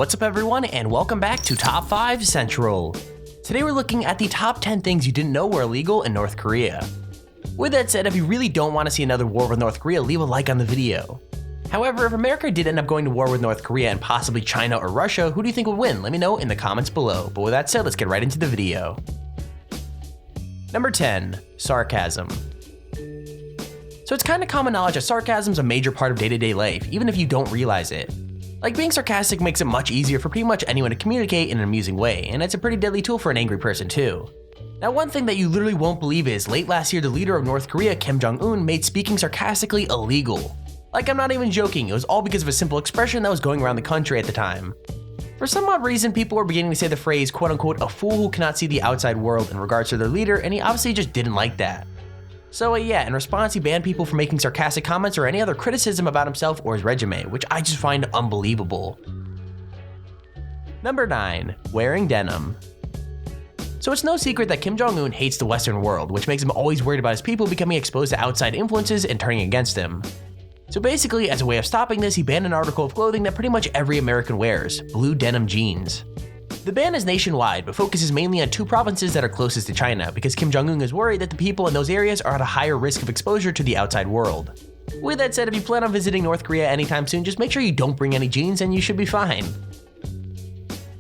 What's up everyone, and welcome back to Top 5 Central. Today we're looking at the top 10 things you didn't know were illegal in North Korea. With that said, if you really don't want to see another war with North Korea, leave a like on the video. However, if America did end up going to war with North Korea and possibly China or Russia, who do you think would win? Let me know in the comments below. But with that said, let's get right into the video. Number 10. Sarcasm. So it's kind of common knowledge that sarcasm is a major part of day-to-day life, even if you don't realize it. Like, being sarcastic makes it much easier for pretty much anyone to communicate in an amusing way, and it's a pretty deadly tool for an angry person too. Now, one thing that you literally won't believe is, late last year the leader of North Korea, Kim Jong-un, made speaking sarcastically illegal. Like, I'm not even joking, it was all because of a simple expression that was going around the country at the time. For some odd reason, people were beginning to say the phrase, quote-unquote, a fool who cannot see the outside world in regards to their leader, and he obviously just didn't like that. So yeah, in response he banned people from making sarcastic comments or any other criticism about himself or his regime, which I just find unbelievable. Number 9. Wearing denim. So it's no secret that Kim Jong-un hates the Western world, which makes him always worried about his people becoming exposed to outside influences and turning against him. So basically, as a way of stopping this, he banned an article of clothing that pretty much every American wears: blue denim jeans. The ban is nationwide, but focuses mainly on 2 provinces that are closest to China, because Kim Jong-un is worried that the people in those areas are at a higher risk of exposure to the outside world. With that said, if you plan on visiting North Korea anytime soon, just make sure you don't bring any jeans and you should be fine.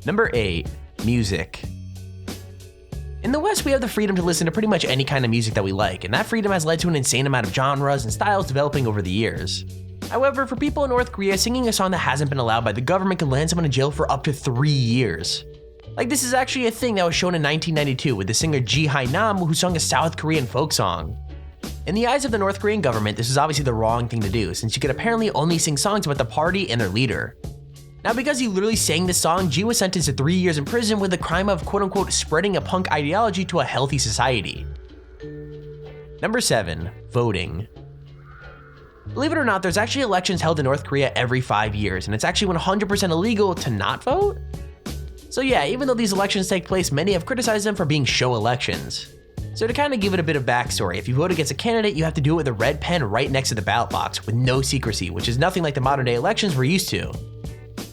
Number 8. Music. In the West, we have the freedom to listen to pretty much any kind of music that we like, and that freedom has led to an insane amount of genres and styles developing over the years. However, for people in North Korea, singing a song that hasn't been allowed by the government can land someone in jail for up to 3 years. Like, this is actually a thing that was shown in 1992 with the singer Ji Hae-nam, who sung a South Korean folk song. In the eyes of the North Korean government, this is obviously the wrong thing to do, since you could apparently only sing songs about the party and their leader. Now, because he literally sang this song, Ji was sentenced to 3 years in prison with the crime of quote-unquote spreading a punk ideology to a healthy society. Number 7. Voting. Believe it or not, there's actually elections held in North Korea every 5 years, and it's actually 100% illegal to not vote? So yeah, even though these elections take place, many have criticized them for being show elections. So to kind of give it a bit of backstory, if you vote against a candidate, you have to do it with a red pen right next to the ballot box, with no secrecy, which is nothing like the modern day elections we're used to.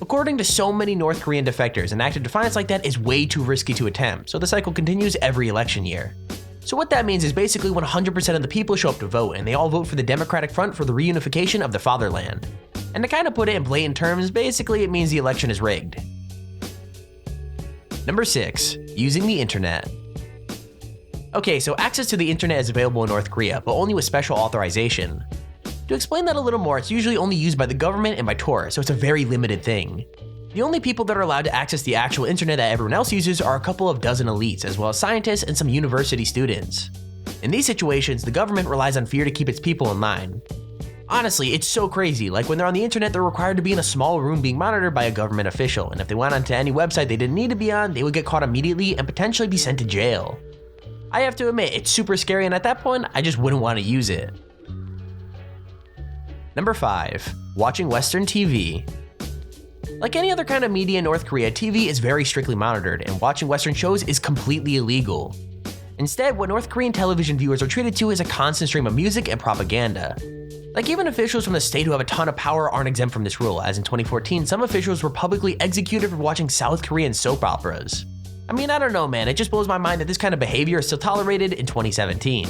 According to so many North Korean defectors, an act of defiance like that is way too risky to attempt, so the cycle continues every election year. So what that means is basically 100% of the people show up to vote, and they all vote for the Democratic Front for the reunification of the fatherland. And to kind of put it in blatant terms, basically it means the election is rigged. Number 6. Using the internet. Okay, so access to the internet is available in North Korea, but only with special authorization. To explain that a little more, it's usually only used by the government and by tourists, so it's a very limited thing. The only people that are allowed to access the actual internet that everyone else uses are a couple of dozen elites, as well as scientists and some university students. In these situations, the government relies on fear to keep its people in line. Honestly, it's so crazy. Like, when they're on the internet, they're required to be in a small room being monitored by a government official, and if they went onto any website they didn't need to be on, they would get caught immediately and potentially be sent to jail. I have to admit, it's super scary, and at that point, I just wouldn't want to use it. Number 5. Watching Western TV. Like any other kind of media in North Korea, TV is very strictly monitored, and watching Western shows is completely illegal. Instead, what North Korean television viewers are treated to is a constant stream of music and propaganda. Like, even officials from the state who have a ton of power aren't exempt from this rule, as in 2014, some officials were publicly executed for watching South Korean soap operas. I mean, I don't know, man, it just blows my mind that this kind of behavior is still tolerated in 2017.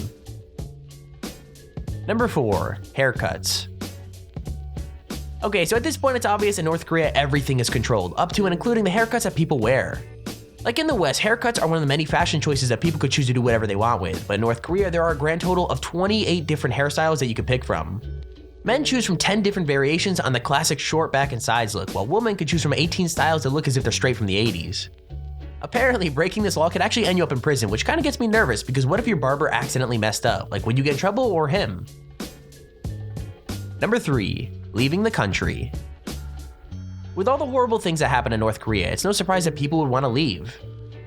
Number 4. Haircuts. Okay, so at this point it's obvious in North Korea everything is controlled, up to and including the haircuts that people wear. Like, in the West, haircuts are one of the many fashion choices that people could choose to do whatever they want with, but in North Korea there are a grand total of 28 different hairstyles that you can pick from. Men choose from 10 different variations on the classic short back and sides look, while women could choose from 18 styles that look as if they're straight from the 80s. Apparently, breaking this law could actually end you up in prison, which kind of gets me nervous, because what if your barber accidentally messed up? Like, would you get in trouble, or him? Number 3. Leaving the country. With all the horrible things that happen in North Korea, it's no surprise that people would want to leave.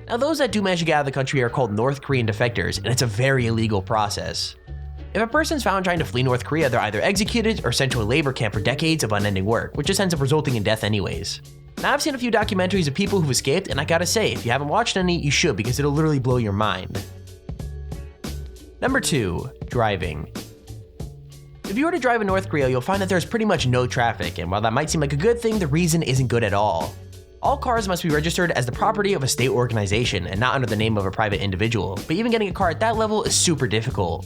Now, those that do manage to get out of the country are called North Korean defectors, and it's a very illegal process. If a person's found trying to flee North Korea, they're either executed or sent to a labor camp for decades of unending work, which just ends up resulting in death anyways. Now, I've seen a few documentaries of people who've escaped, and I gotta say, if you haven't watched any, you should, because it'll literally blow your mind. Number 2. Driving. If you were to drive in North Korea, you'll find that there's pretty much no traffic, and while that might seem like a good thing, the reason isn't good at all. All cars must be registered as the property of a state organization and not under the name of a private individual, but even getting a car at that level is super difficult.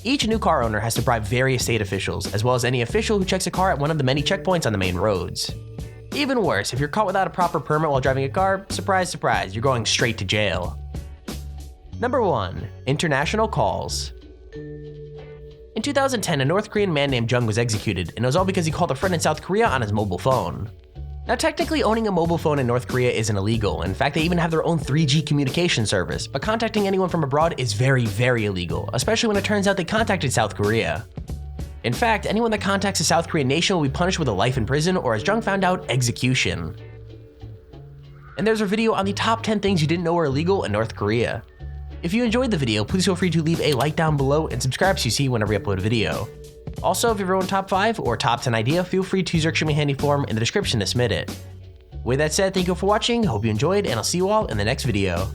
Each new car owner has to bribe various state officials, as well as any official who checks a car at one of the many checkpoints on the main roads. Even worse, if you're caught without a proper permit while driving a car, surprise, surprise, you're going straight to jail. Number 1. International calls. In 2010, a North Korean man named Jung was executed, and it was all because he called a friend in South Korea on his mobile phone. Now, technically, owning a mobile phone in North Korea isn't illegal. In fact, they even have their own 3G communication service, but contacting anyone from abroad is very, very illegal, especially when it turns out they contacted South Korea. In fact, anyone that contacts a South Korean nation will be punished with a life in prison, or as Jung found out, execution. And there's a video on the top 10 things you didn't know were illegal in North Korea. If you enjoyed the video, please feel free to leave a like down below and subscribe so you see whenever we upload a video. Also, if you have your own top 5 or top 10 idea, feel free to use our extremely handy form in the description to submit it. With that said, thank you for watching, hope you enjoyed, and I'll see you all in the next video.